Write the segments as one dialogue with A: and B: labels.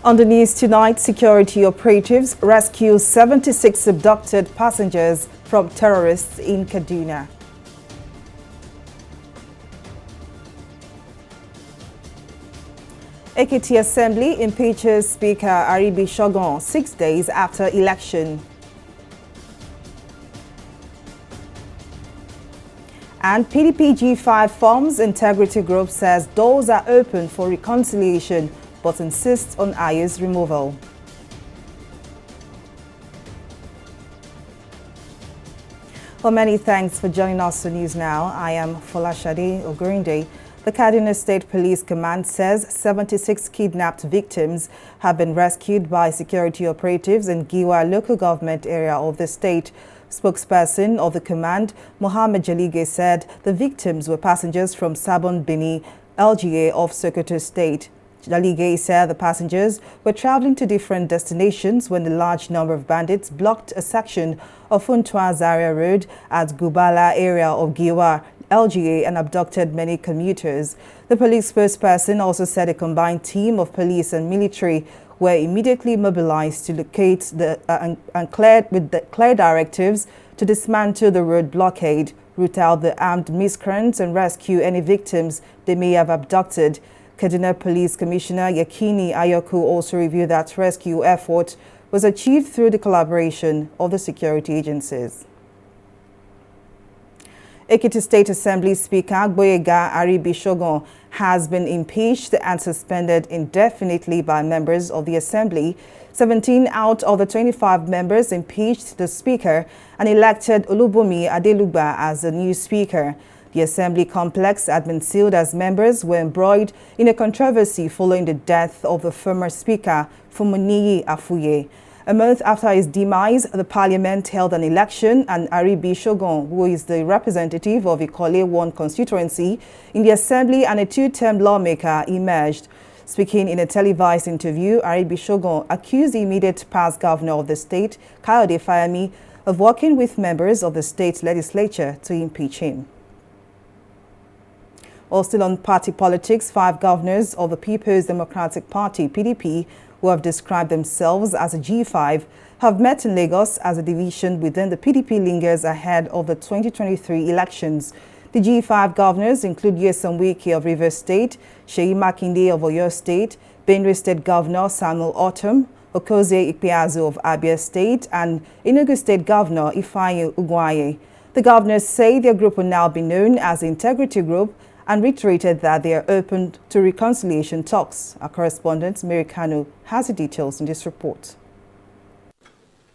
A: On the news tonight, security operatives rescue 76 abducted passengers from terrorists in Kaduna. Ekiti Assembly impeaches Speaker Aribi Shogun 6 days after election. And PDP G5 forms integrity group says doors are open for reconciliation but insists on Ayo's removal. Well, many thanks for joining us on News Now. I am Folashade Ogurinde. The Kaduna State Police Command says 76 kidnapped victims have been rescued by security operatives in Giwa local government area of the state. Spokesperson of the command, Mohammed Jalige, said the victims were passengers from Sabon Bini, LGA of Sokoto State. Jalige said the passengers were traveling to different destinations when a large number of bandits blocked a section of Funtua Zaria Road at Gubala area of Giwa, LGA, and abducted many commuters. The police spokesperson also said a combined team of police and military were immediately mobilized to locate the clear directives to dismantle the road blockade, root out the armed miscreants, and rescue any victims they may have abducted. Kaduna Police Commissioner Yakini Ayoku also reviewed that rescue effort was achieved through the collaboration of the security agencies. Ekiti State Assembly Speaker Gboyega Aribi Shogun has been impeached and suspended indefinitely by members of the Assembly. 17 out of the 25 members impeached the Speaker and elected Olubunmi Adelugba as the new Speaker. The Assembly complex had been sealed as members were embroiled in a controversy following the death of the former Speaker, Fumuniyi Afuye. A month after his demise, the Parliament held an election and Aribi Shogun, who is the representative of Ikole 1 constituency in the Assembly and a two-term lawmaker, emerged. Speaking in a televised interview, Aribi Shogun accused the immediate past governor of the state, Kayode Fayemi, of working with members of the state legislature to impeach him. Still on party politics, 5 governors of the People's Democratic Party, PDP, who have described themselves as a G5, have met in Lagos as a division within the PDP lingers ahead of the 2023 elections. The G5 governors include Nyesom Wike of Rivers State, Seyi Makinde of Oyo State, Benue State Governor Samuel Ortom, Okozie Ikpeazu of Abia State, and Enugu State Governor Ifeanyi Ugwoanye. The governors say their group will now be known as the Integrity Group and reiterated that they are open to reconciliation talks. Our correspondent, Mary Kanu, has the details in this report.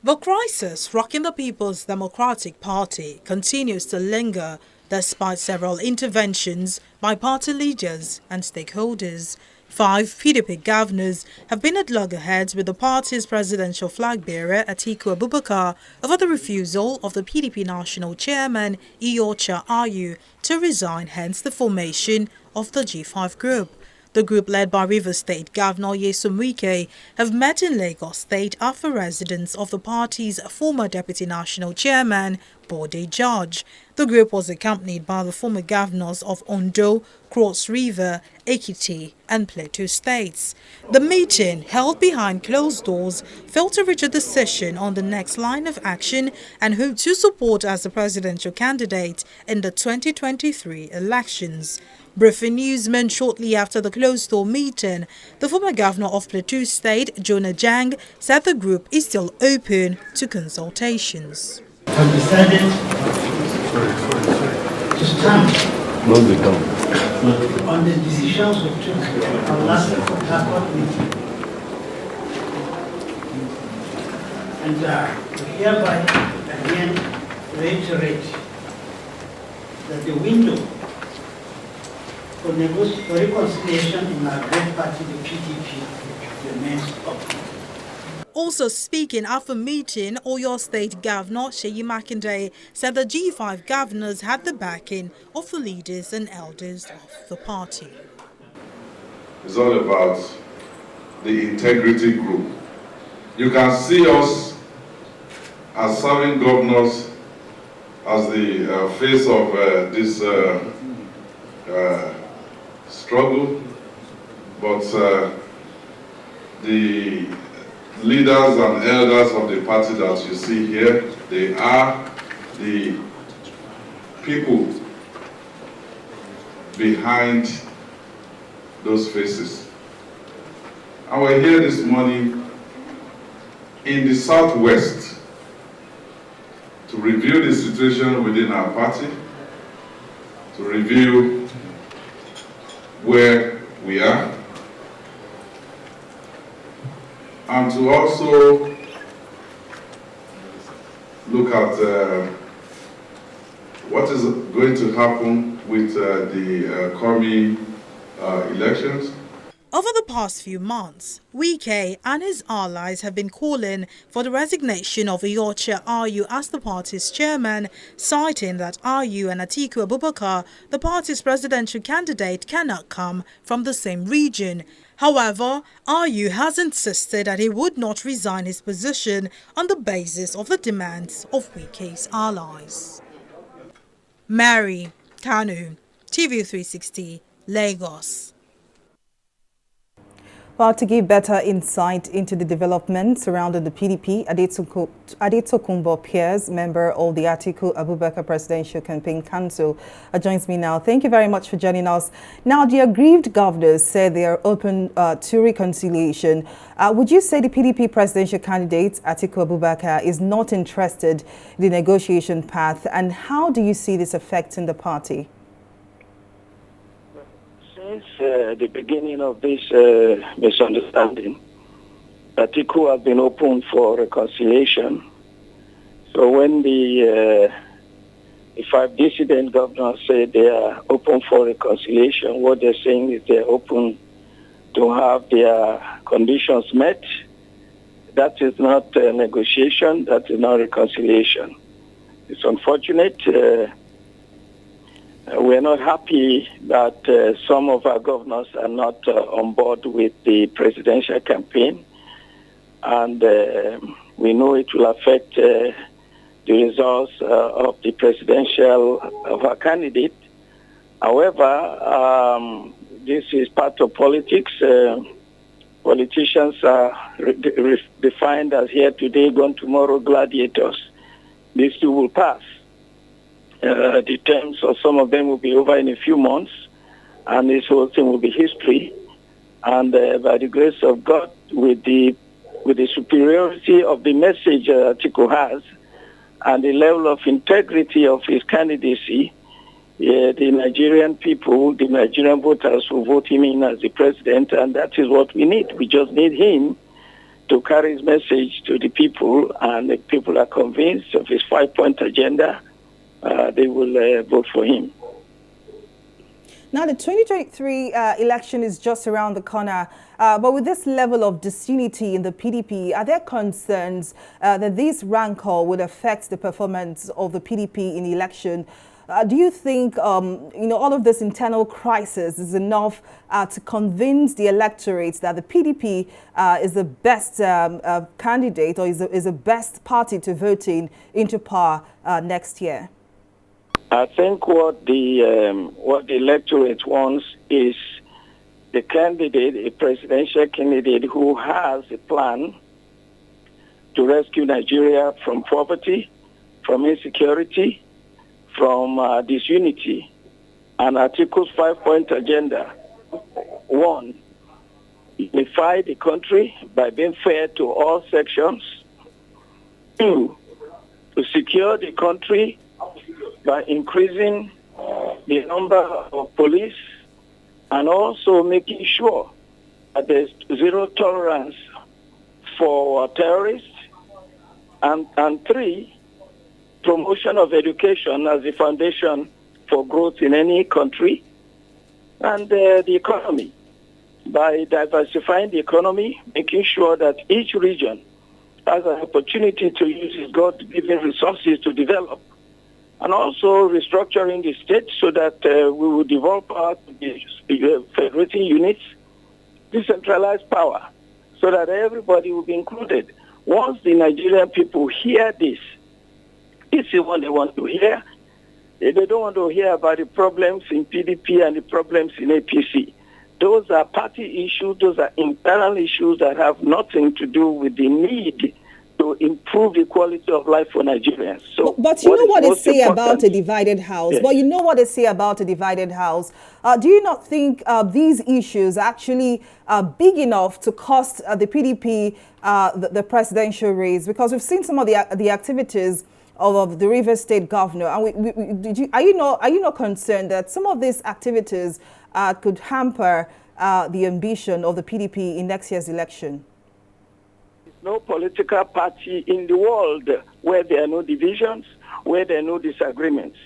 B: The crisis rocking the People's Democratic Party continues to linger despite several interventions by party leaders and stakeholders. 5 PDP governors have been at loggerheads with the party's presidential flag bearer Atiku Abubakar over the refusal of the PDP national chairman Iyorchia Ayu to resign, hence the formation of the G5 group. The group, led by Rivers State Governor Nyesom Wike, have met in Lagos State after residence of the party's former Deputy National Chairman, Bode George. The group was accompanied by the former governors of Ondo, Cross River, Ekiti, and Plateau states. The meeting, held behind closed doors, failed to reach a decision on the next line of action and who to support as the presidential candidate in the 2023 elections. Briefing newsmen shortly after the closed-door meeting, the former governor of Plateau State, Jonah Jang, said the group is still open to consultations.
C: Have decided to stand on the decisions we took on last Accord meeting, and we hereby again reiterate that the window for reconciliation in our great party, the PDP, remains open.
B: Also speaking after meeting, Oyo State Governor Seyi Makinde said the G5 governors had the backing of the leaders and elders of the party.
D: It's all about the integrity group. You can see us as serving governors as the face of this struggle, but the leaders and elders of the party that you see here, they are the people behind those faces. And we're here this morning in the Southwest to review the situation within our party, to review where we are, and to also look at what is going to happen with the coming elections.
B: Over the past few months, Wike and his allies have been calling for the resignation of Iyorchia Ayu as the party's chairman, citing that Ayu and Atiku Abubakar, the party's presidential candidate, cannot come from the same region. However, Ayu has insisted that he would not resign his position on the basis of the demands of Wike's allies. Mary Kanu, TV360, Lagos.
A: Well, to give better insight into the developments surrounding the PDP, Adetokunbo Pierce, member of the Atiku Abubakar Presidential Campaign Council, joins me now. Thank you very much for joining us. Now, the aggrieved governors said they are open to reconciliation. Would you say the PDP presidential candidate, Atiku Abubakar, is not interested in the negotiation path? And how do you see this affecting the party?
E: Since the beginning of this misunderstanding, Atiku has been open for reconciliation. So when the 5 dissident governors say they are open for reconciliation, what they're saying is they're open to have their conditions met. That is not negotiation, that is not reconciliation. It's unfortunate. We're not happy that some of our governors are not on board with the presidential campaign, and we know it will affect the results of the presidential of our candidate. However, this is part of politics. Politicians are defined as here today, gone tomorrow gladiators. These two will pass. The terms of some of them will be over in a few months, and this whole thing will be history. And by the grace of God, with the superiority of the message Atiku has, and the level of integrity of his candidacy, the Nigerian people, the Nigerian voters will vote him in as the president, and that is what we need. We just need him to carry his message to the people, and the people are convinced of his 5-point agenda. They will vote for him.
A: Now, the 2023 election is just around the corner, but with this level of disunity in the PDP, are there concerns that this rancor would affect the performance of the PDP in the election? Do you think, all of this internal crisis is enough to convince the electorate that the PDP is the best candidate or is the best party to vote into power next year?
E: I think what the electorate wants is the candidate, a presidential candidate who has a plan to rescue Nigeria from poverty, from insecurity, from disunity. And Atiku's 5-point agenda: 1, unify the country by being fair to all sections. 2, to secure the country by increasing the number of police and also making sure that there's zero tolerance for terrorists. And 3, promotion of education as the foundation for growth in any country, and the economy, by diversifying the economy, making sure that each region has an opportunity to use its God-given resources to develop, and also restructuring the state so that we will develop our federating units, decentralized power, so that everybody will be included. Once the Nigerian people hear this is what they want to hear. They don't want to hear about the problems in PDP and the problems in APC. Those are party issues, those are internal issues that have nothing to do with the need to improve the quality of life for Nigerians. So,
A: but you know what they say about a divided house.
E: Yes.
A: But you know what they say about a divided house. Do you not think these issues are actually big enough to cost the PDP the presidential race? Because we've seen some of the activities of the Rivers State governor, and are you not concerned that some of these activities could hamper the ambition of the PDP in next year's election?
E: No political party in the world where there are no divisions, where there are no disagreements.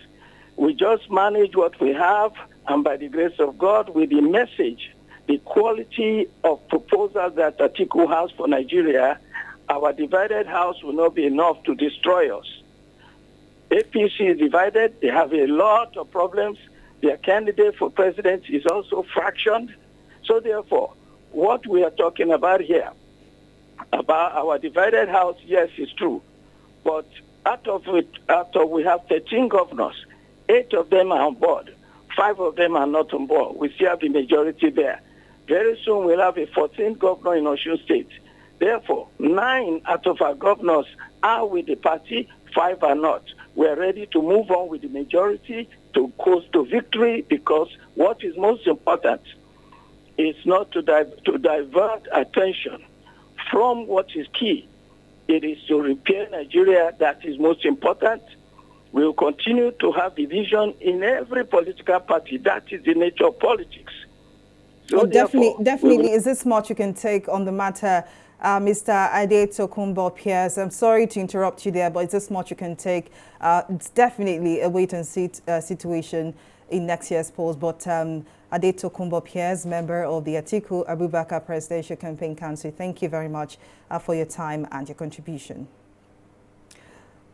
E: We just manage what we have, and by the grace of God, with the message, the quality of proposals that Atiku has for Nigeria, our divided house will not be enough to destroy us. APC is divided. They have a lot of problems. Their candidate for president is also fractioned. So therefore, what we are talking about here, about our divided house, yes, it's true. But out of we have 13 governors, 8 of them are on board. 5 of them are not on board. We still have the majority there. Very soon we'll have a 14th governor in Osun State. Therefore, 9 out of our governors are with the party, 5 are not. We're ready to move on with the majority to coast to victory, because what is most important is not to divert attention from what is key. It is to repair Nigeria that is most important. We will continue to have division in every political party. That is the nature of politics. So
A: well, definitely. Is this much you can take on the matter, Mr. Ade Tokunbo Pierce? I'm sorry to interrupt you there, but is this much you can take? It's definitely a wait-and-see situation in next year's polls. But Ade Tokunbo Pierce, member of the Atiku Abubakar Presidential Campaign Council, thank you very much for your time and your contribution.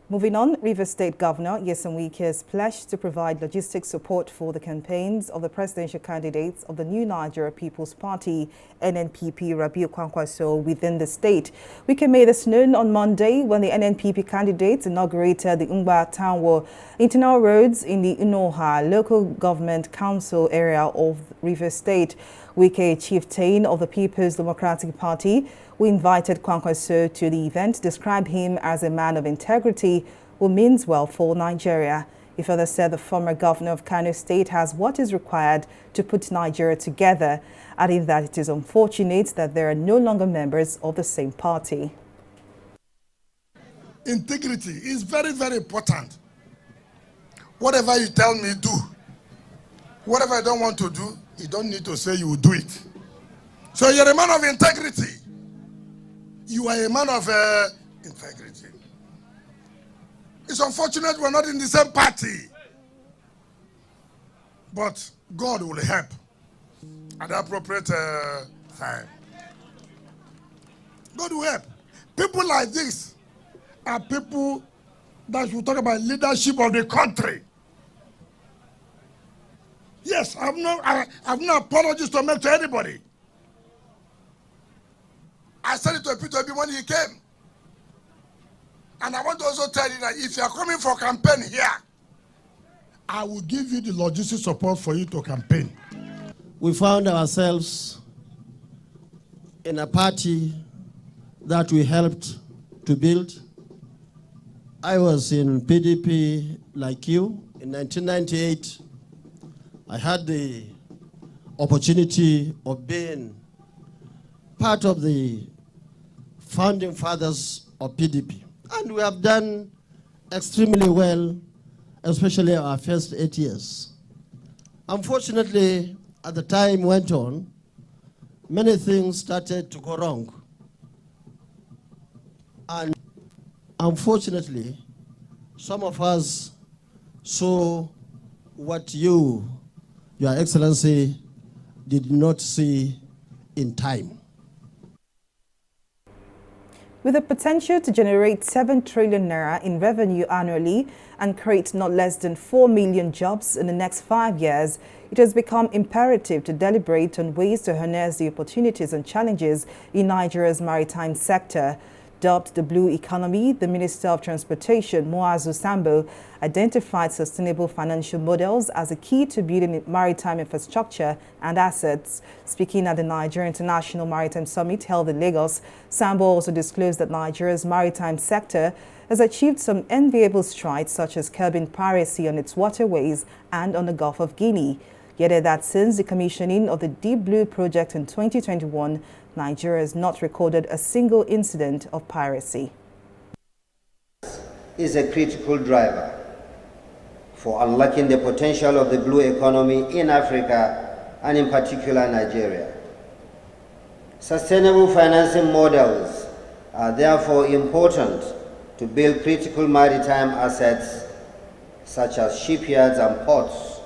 A: Moving on, Rivers State Governor Nyesom Wike has pledged to provide logistic support for the campaigns of the presidential candidates of the New Nigeria People's Party, NNPP, Rabiu Kwankwaso, within the state. Wike made this known on Monday when the NNPP candidates inaugurated the Ngba Townwo internal roads in the Unoha local government council area of Rivers State. Wike, chieftain of the People's Democratic Party, who invited Kwankwaso to the event, described him as a man of integrity who means well for Nigeria. He further said the former governor of Kano State has what is required to put Nigeria together, adding that it is unfortunate that there are no longer members of the same party.
F: Integrity is very, very important. Whatever you tell me, do. Whatever I don't want to do, you don't need to say you will do it. So you're a man of integrity. You are a man of integrity. It's unfortunate we're not in the same party. But God will help at the appropriate time. God will help. People like this are people that should talk about leadership of the country. Yes, I have no apologies to make to anybody. I said it to Peter when he came. And I want to also tell you that if you are coming for campaign here, I will give you the logistic support for you to campaign.
G: We found ourselves in a party that we helped to build. I was in PDP like you. In 1998, I had the opportunity of being part of the founding fathers of PDP. And we have done extremely well, especially our first 8 years. Unfortunately, as the time went on, many things started to go wrong. And unfortunately, some of us saw what Your Excellency did not see in time.
A: With the potential to generate 7 trillion naira in revenue annually and create not less than 4 million jobs in the next 5 years, it has become imperative to deliberate on ways to harness the opportunities and challenges in Nigeria's maritime sector. Dubbed the blue economy, the Minister of Transportation, Muazu Sambo, identified sustainable financial models as a key to building maritime infrastructure and assets. Speaking at the Nigeria International Maritime Summit held in Lagos, Sambo also disclosed that Nigeria's maritime sector has achieved some enviable strides, such as curbing piracy on its waterways and on the Gulf of Guinea. He added that since the commissioning of the Deep Blue project in 2021, Nigeria has not recorded a single incident of piracy.
H: Is a critical driver for unlocking the potential of the blue economy in Africa and in particular Nigeria. Sustainable financing models are therefore important to build critical maritime assets such as shipyards and ports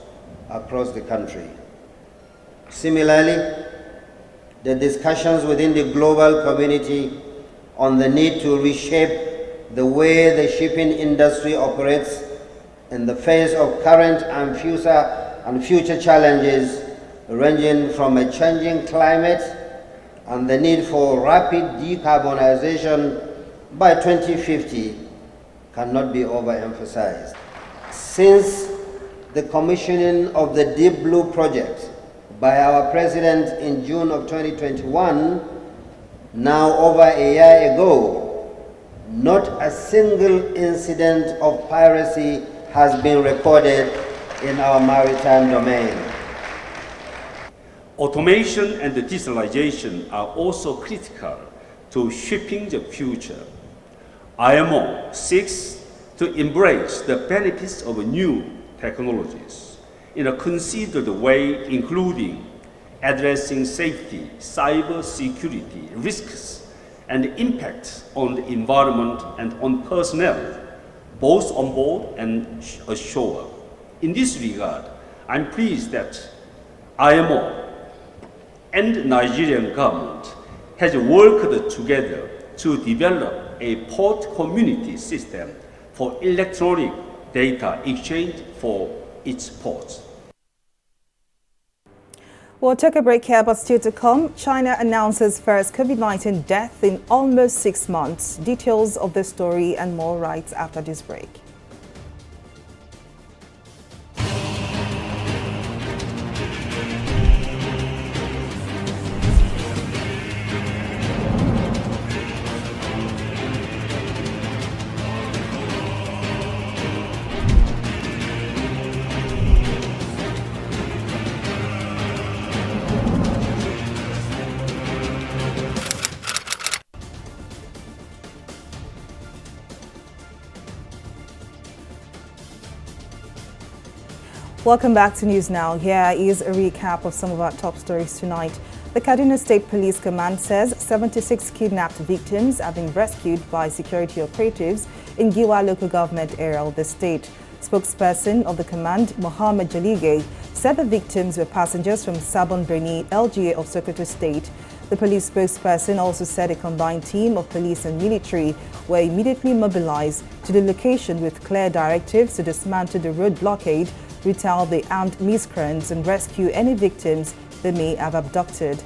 H: across the country. Similarly, the discussions within the global community on the need to reshape the way the shipping industry operates in the face of current and future challenges ranging from a changing climate and the need for rapid decarbonization by 2050 cannot be overemphasized. Since the commissioning of the Deep Blue project by our President in June of 2021, now over a year ago, not a single incident of piracy has been recorded in our maritime domain.
I: Automation and digitalization are also critical to shaping the future. IMO seeks to embrace the benefits of new technologies in a considered way, including addressing safety, cyber security risks, and impacts on the environment and on personnel, both on board and ashore. In this regard, I'm pleased that IMO and the Nigerian government has worked together to develop a port community system for electronic data exchange for its ports.
A: We'll take a break here, but still to come, China announces first COVID-19 death in almost 6 months. Details of the story and more right after this break. Welcome back to News Now. Here is a recap of some of our top stories tonight. The Kaduna State Police Command says 76 kidnapped victims have been rescued by security operatives in Giwa local government area of the state. Spokesperson of the command, Mohammed Jalige, said the victims were passengers from Sabon Birni, LGA of Sokoto State. The police spokesperson also said a combined team of police and military were immediately mobilized to the location with clear directives to dismantle the road blockade, retell the armed miscreants, and rescue any victims they may have abducted.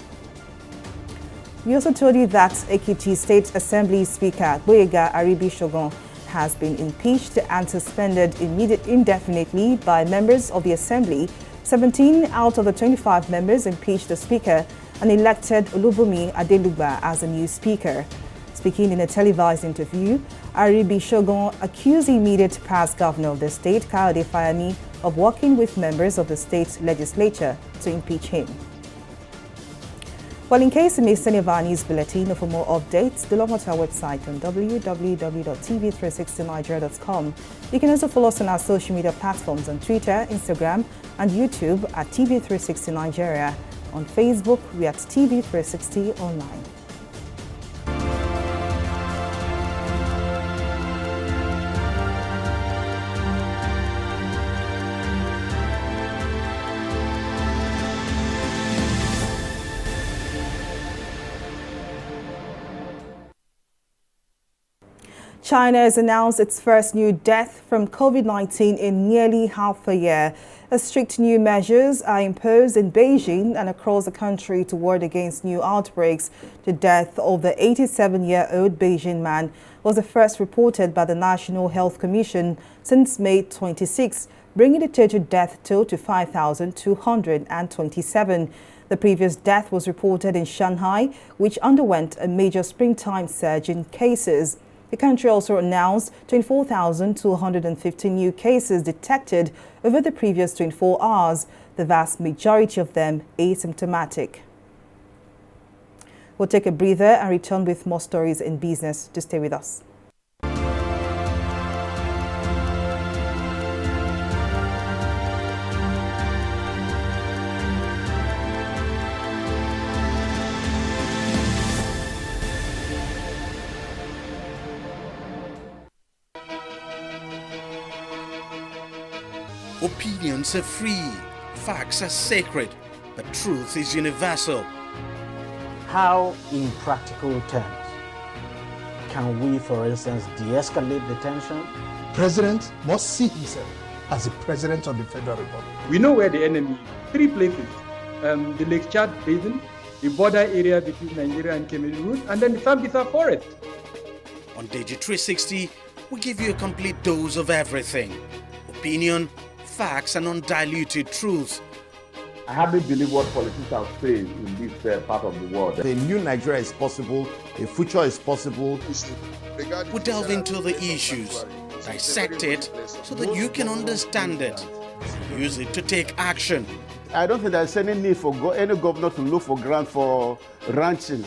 A: We also told you that Ekiti State Assembly Speaker Boyega Aribi-Shogun has been impeached and suspended indefinitely by members of the Assembly. 17 out of the 25 members impeached the Speaker and elected Olubunmi Adelugba as the new Speaker. Speaking in a televised interview, Aribi-Shogun accused the immediate past governor of the state, Kayode Fayemi, of working with members of the state legislature to impeach him. Well, in case you missed any of our news bulletin, or for more updates, do log on to our website on www.tv360nigeria.com. You can also follow us on our social media platforms on Twitter, Instagram, and YouTube at TV360 Nigeria. On Facebook, we are at TV360 Online. China has announced its first new death from COVID-19 in nearly half a year. Strict new measures are imposed in Beijing and across the country to ward against new outbreaks. The death of the 87-year-old Beijing man was the first reported by the National Health Commission since May 26, bringing the total death toll to 5,227. The previous death was reported in Shanghai, which underwent a major springtime surge in cases. The country also announced 24,250 new cases detected over the previous 24 hours, the vast majority of them asymptomatic. We'll take a breather and return with more stories in business. To stay with us.
J: Opinions are free, facts are sacred, but truth is universal.
K: How, in practical terms, can we, for instance, de-escalate the tension?
F: President must see himself as the President of the Federal Republic.
L: We know where the enemy is. 3 places. The Lake Chad Basin, the border area between Nigeria and Cameroon, and then the Sambisa Forest.
J: On TV360, we give you a complete dose of everything. Opinion, facts and undiluted truth.
M: I hardly believe what politicians say in this part of the world.
N: A new Nigeria is possible, a future is possible.
J: We delve into the issues, dissect it so that you can understand it, use it to take action.
N: I don't think there's any need for any governor to look for grant for ranching.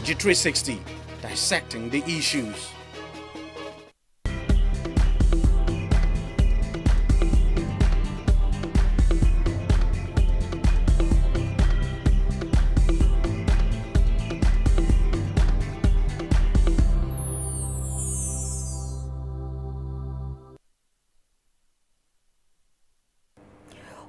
J: TV360, dissecting the issues.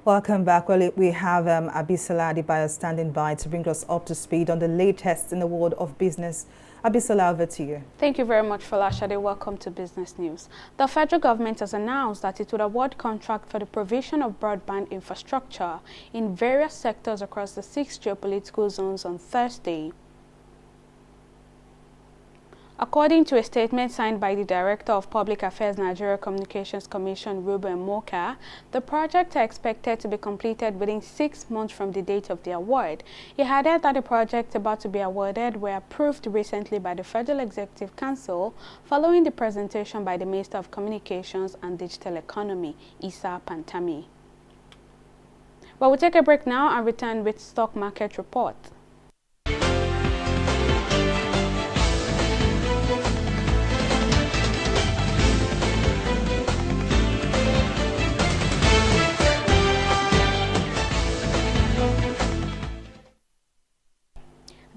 A: Welcome back. Well, we have Abisola Adebayo standing by to bring us up to speed on the latest in the world of business. Abisola, over to you.
O: Thank you very much, Folashade. Welcome to Business News. The federal government has announced that it would award contract for the provision of broadband infrastructure in various sectors across the 6 geopolitical zones on Thursday. According to a statement signed by the Director of Public Affairs Nigeria Communications Commission, Ruben Moka, the projects are expected to be completed within 6 months from the date of the award. He added that the projects about to be awarded were approved recently by the Federal Executive Council following the presentation by the Minister of Communications and Digital Economy, Issa Pantami. Well, we'll take a break now and return with stock market report.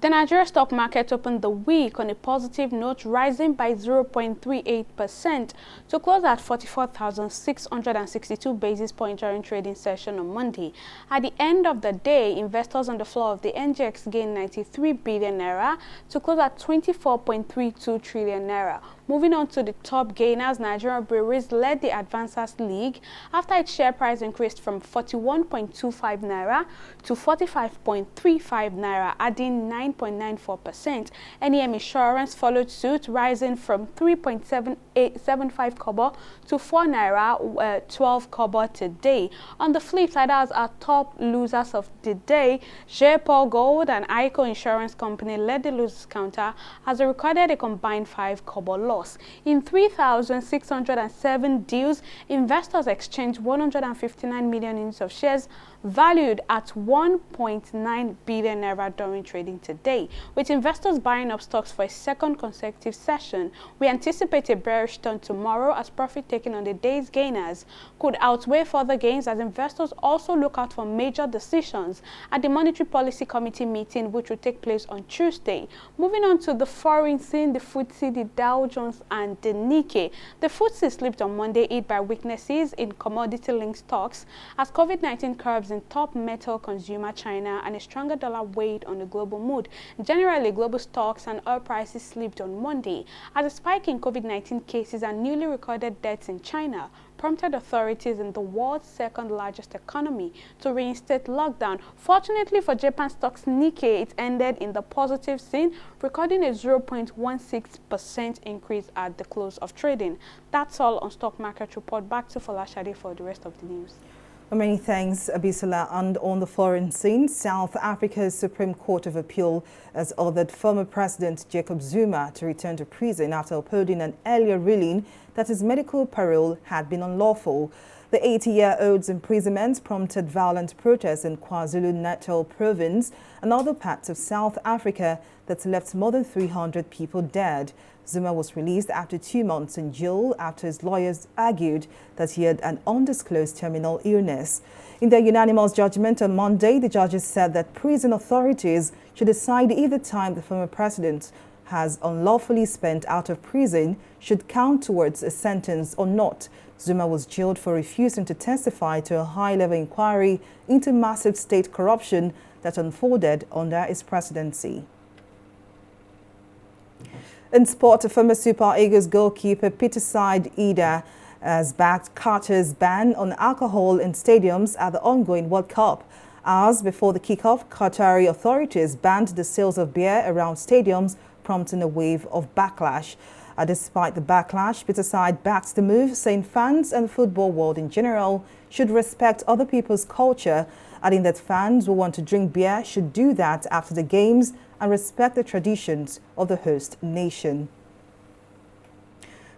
O: The Nigeria stock market opened the week on a positive note, rising by 0.38% to close at 44,662 basis points during trading session on Monday. At the end of the day, investors on the floor of the NGX gained 93 billion naira to close at 24.32 trillion naira. Moving on to the top gainers, Nigerian breweries led the Advancers League after its share price increased from 41.25 naira to 45.35 naira, adding 9.94%. NEM Insurance followed suit, rising from 3.75 kobo to 4 naira 12 kobo today. On the flip side, as our top losers of the day, J-Paul Gold and ICO Insurance Company led the losers counter as they recorded a combined 5 kobo loss. In 3,607 deals, investors exchanged 159 million units of shares valued at 1.9 billion naira during trading today. With investors buying up stocks for a second consecutive session, we anticipate a bearish turn tomorrow as profit taken on the day's gainers could outweigh further gains as investors also look out for major decisions at the Monetary Policy Committee meeting, which will take place on Tuesday. Moving on to the foreign scene, the FTSE, the Dow Jones and the Nikkei. The FTSE slipped on Monday, aided by weaknesses in commodity-linked stocks as COVID-19 curbs in top metal consumer China and a stronger dollar weighed on the global mood. Generally, global stocks and oil prices slipped on Monday as a spike in COVID-19 cases and newly recorded deaths in China prompted authorities in the world's second largest economy to reinstate lockdown. Fortunately for Japan stocks Nikkei, it ended in the positive scene, recording a 0.16% increase at the close of trading. That's all on Stock Market Report. Back to Folashade for the rest of the news.
A: Well, many thanks, Abisola. And on the foreign scene, South Africa's Supreme Court of Appeal has ordered former President Jacob Zuma to return to prison after upholding an earlier ruling that his medical parole had been unlawful. The 80-year-old's imprisonment prompted violent protests in KwaZulu-Natal province and other parts of South Africa that left more than 300 people dead. Zuma was released after 2 months in jail after his lawyers argued that he had an undisclosed terminal illness. In their unanimous judgment on Monday, the judges said that prison authorities should decide if the time the former president has unlawfully spent out of prison should count towards a sentence or not. Zuma was jailed for refusing to testify to a high-level inquiry into massive state corruption that unfolded under his presidency. In sport, former Super Eagles goalkeeper Peter Ida has backed Qatar's ban on alcohol in stadiums at the ongoing World Cup. Hours before the kickoff, Qatari authorities banned the sales of beer around stadiums, prompting a wave of backlash. Despite the backlash, Peter Said backs the move, saying fans and the football world in general should respect other people's culture, adding that fans who want to drink beer should do that after the games and respect the traditions of the host nation.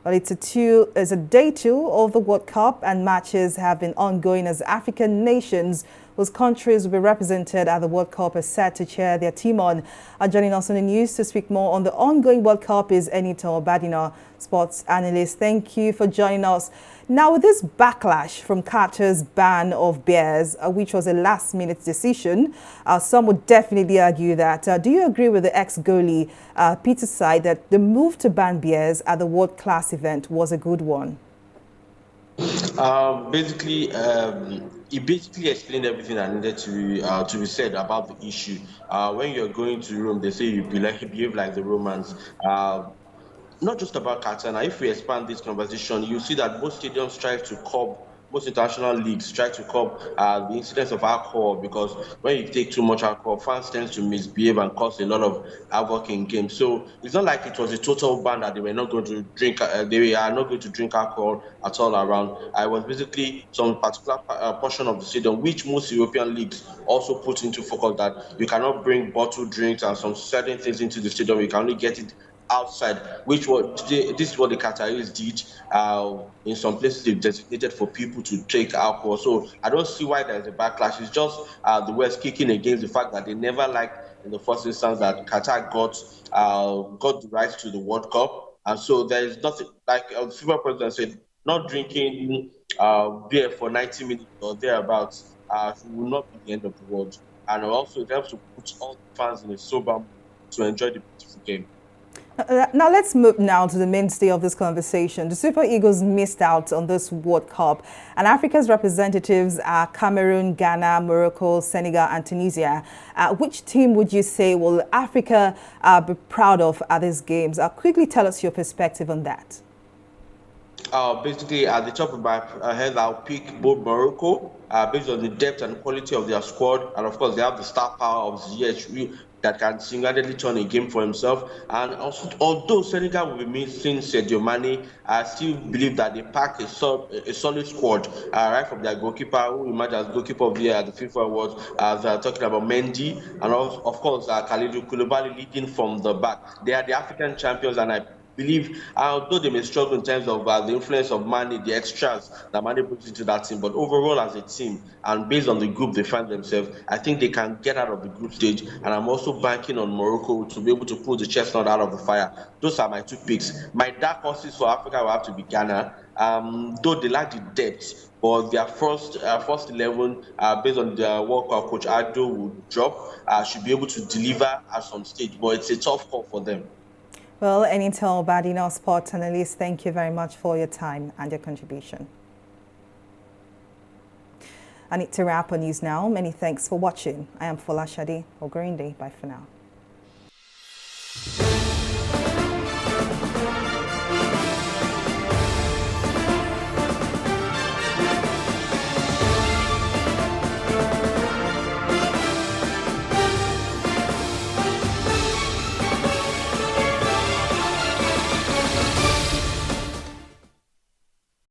A: Well, it's a day 2 of the World Cup, and matches have been ongoing as African nations whose countries will be represented at the World Cup are set to cheer their team on. Joining us on the news to speak more on the ongoing World Cup is Enito Badina, sports analyst. Thank you for joining us. Now, with this backlash from Qatar's ban of beers, which was a last-minute decision, some would definitely argue that. Do you agree with the ex-goalie Peter Said that the move to ban beers at the world-class event was a good one?
P: He basically explained everything that needed to be said about the issue. When you're going to Rome, they say you behave like the Romans. Not just about Qatar. Now, if we expand this conversation, you see that most stadiums try to curb, most international leagues try to curb the incidence of alcohol, because when you take too much alcohol, fans tend to misbehave and cause a lot of havoc in games. So it's not like it was a total ban that they were not going to drink. They are not going to drink alcohol at all around. I was basically some particular portion of the stadium, which most European leagues also put into focus, that you cannot bring bottled drinks and some certain things into the stadium. You can only get it outside, this is what the Qataris did. In some places they've designated for people to take alcohol. So I don't see why there's a backlash. It's just the West kicking against the fact that they never liked in the first instance that Qatar got the rights to the World Cup. And so there is nothing, like the FIFA president said, not drinking beer for 90 minutes or thereabouts will not be the end of the world. And also it helps to put all the fans in a sober mood to enjoy the beautiful game.
A: Now let's move now to the mainstay of this conversation. The Super Eagles missed out on this World Cup, and Africa's representatives are Cameroon, Ghana, Morocco, Senegal and Tunisia. Which team would you say will Africa be proud of at these games? Quickly tell us your perspective on that.
P: Basically, at the top of my head, I'll pick both Morocco, based on the depth and quality of their squad, and of course they have the star power of Ziyech that can single-handedly turn a game for himself. And also, although Senegal will be missing Sadio Mane, I still believe that they pack a solid squad, right from their goalkeeper, who emerged as goalkeeper of the year at the FIFA Awards, as talking about Mendy, and also, of course, Kalidou Koulibaly leading from the back. They are the African champions, and I believe, although they may struggle in terms of the influence of Mane, the extras that Mane puts into that team, but overall as a team and based on the group they find themselves, I think they can get out of the group stage. And I'm also banking on Morocco to be able to pull the chestnut out of the fire. Those are my 2 picks. My dark horses for Africa will have to be Ghana, though they lack the depth. But their first 11, based on their work, Coach Ado will drop, should be able to deliver at some stage. But it's a tough call for them.
A: Well, Enito Badina, sports analyst, thank you very much for your time and your contribution. And it's a wrap on News Now. Many thanks for watching. I am Folashade Ogurinde. Bye for now.